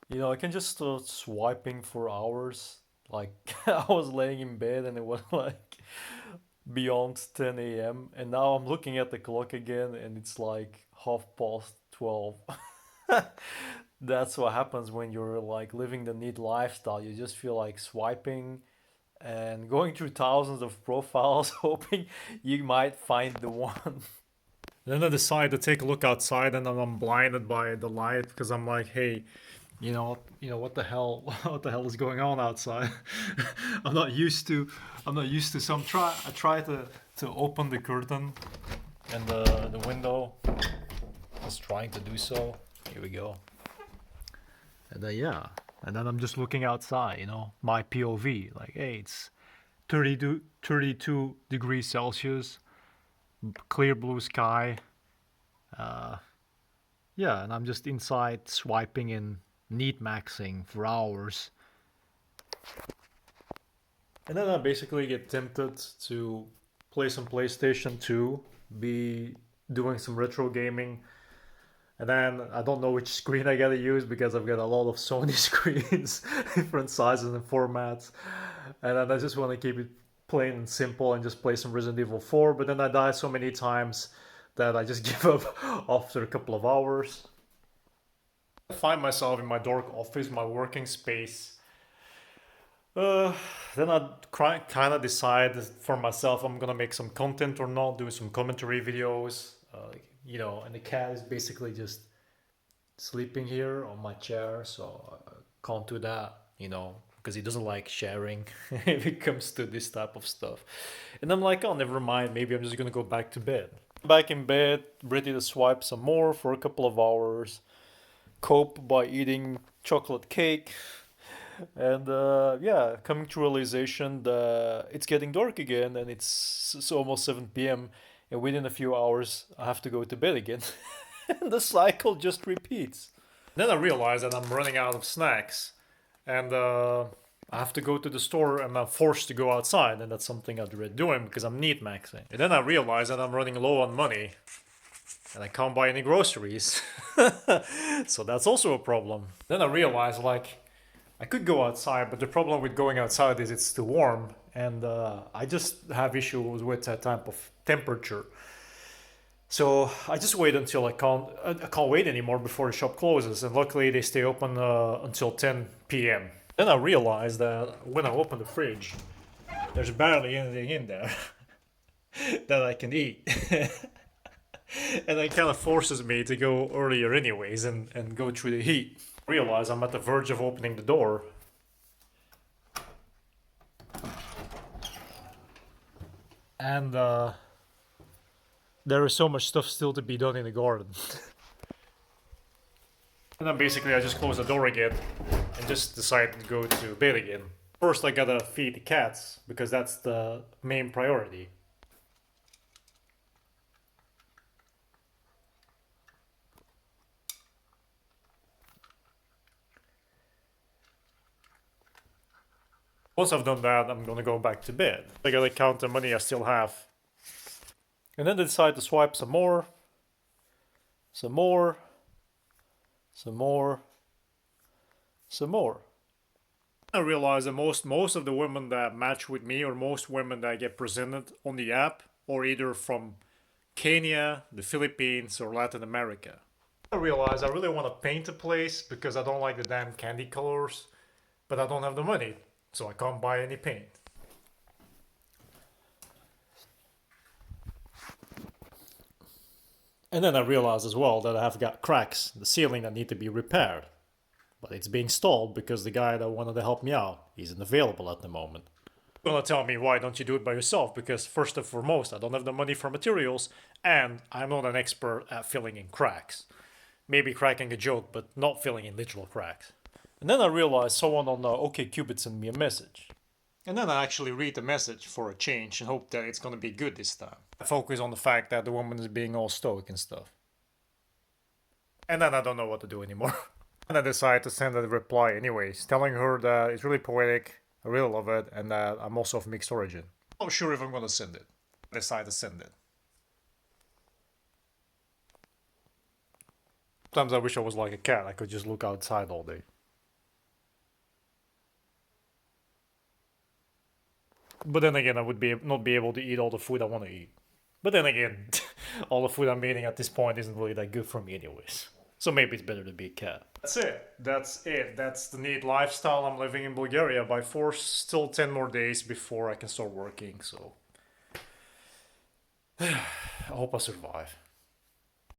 You know, I can just start swiping for hours. Like I was laying in bed and it was like beyond 10 a.m. and now I'm looking at the clock again and it's like half past 12. That's what happens when you're like living the neat lifestyle. You just feel like swiping and going through thousands of profiles hoping you might find the one. Then I decide to take a look outside and then I'm blinded by the light because I'm like, hey, what the hell, what the hell is going on outside? I'm not used to, I'm not used to. So I try to open the curtain and the window. Just trying to do so. Here we go. And then yeah, and then I'm just looking outside. My POV. Like, hey, it's 32 degrees Celsius, clear blue sky. Uh, yeah, and I'm just inside swiping and neat maxing for hours. And then I basically get tempted to play some PlayStation 2, be doing some retro gaming, and then I don't know which screen I gotta use because I've got a lot of Sony screens, different sizes and formats, and then I just want to keep it plain and simple and just play some Resident Evil 4, but then I die so many times that I just give up after a couple of hours. I find myself in my dark office, my working space. Uh, then I kind of decide for myself I'm gonna make some content or not, do some commentary videos. And the cat is basically just sleeping here on my chair, so I can't do that, because he doesn't like sharing if it comes to this type of stuff. And I'm like, oh, never mind, maybe I'm just gonna go back to bed. Back in bed, ready to swipe some more for a couple of hours, cope by eating chocolate cake, and yeah, coming to realization that it's getting dark again and it's almost 7 p.m. and within a few hours I have to go to bed again. And the cycle just repeats. Then I realize that I'm running out of snacks and I have to go to the store and I'm forced to go outside, and that's something I dread doing because I'm neat maxing. And then I realize that I'm running low on money and I can't buy any groceries. So that's also a problem. Then I realize like I could go outside, but the problem with going outside is it's too warm, and I just have issues with that type of temperature. So I just wait until I can't wait anymore before the shop closes, and luckily they stay open until 10 p.m. Then I realized that when I open the fridge, there's barely anything in there that I can eat. And it kind of forces me to go earlier anyways and go through the heat. Realize I'm at the verge of opening the door. And there is so much stuff still to be done in the garden. And then basically I just close the door again and just decide to go to bed again. First I gotta feed the cats because that's the main priority. Once I've done that, I'm gonna go back to bed. I gotta count the money I still have. And then I decide to swipe some more, some more, some more, some more. I realize that most of the women that match with me, or most women that get presented on the app, are either from Kenya, the Philippines, or Latin America. I realize I really want to paint a place because I don't like the damn candy colors, but I don't have the money, so I can't buy any paint. And then I realize as well that I have got cracks in the ceiling that need to be repaired. But it's being stalled because the guy that wanted to help me out isn't available at the moment. You're gonna tell me why don't you do it by yourself? Because first and foremost, I don't have the money for materials, and I'm not an expert at filling in cracks. Maybe cracking a joke, but not filling in literal cracks. And then I realized someone on OkCupid sent me a message. And then I actually read the message for a change and hope that it's gonna be good this time. I focus on the fact that the woman is being all stoic and stuff. And then I don't know what to do anymore. And I decide to send a reply anyways, telling her that it's really poetic, I really love it, and that I'm also of mixed origin. Not sure if I'm gonna send it. I decide to send it. Sometimes I wish I was like a cat, I could just look outside all day. But then again, I would not be able to eat all the food I want to eat. But then again, all the food I'm eating at this point isn't really that good for me anyways. So maybe it's better to be a cat. That's it. That's it. That's the neat lifestyle I'm living in Bulgaria by force. Still 10 more days before I can start working, so I hope I survive.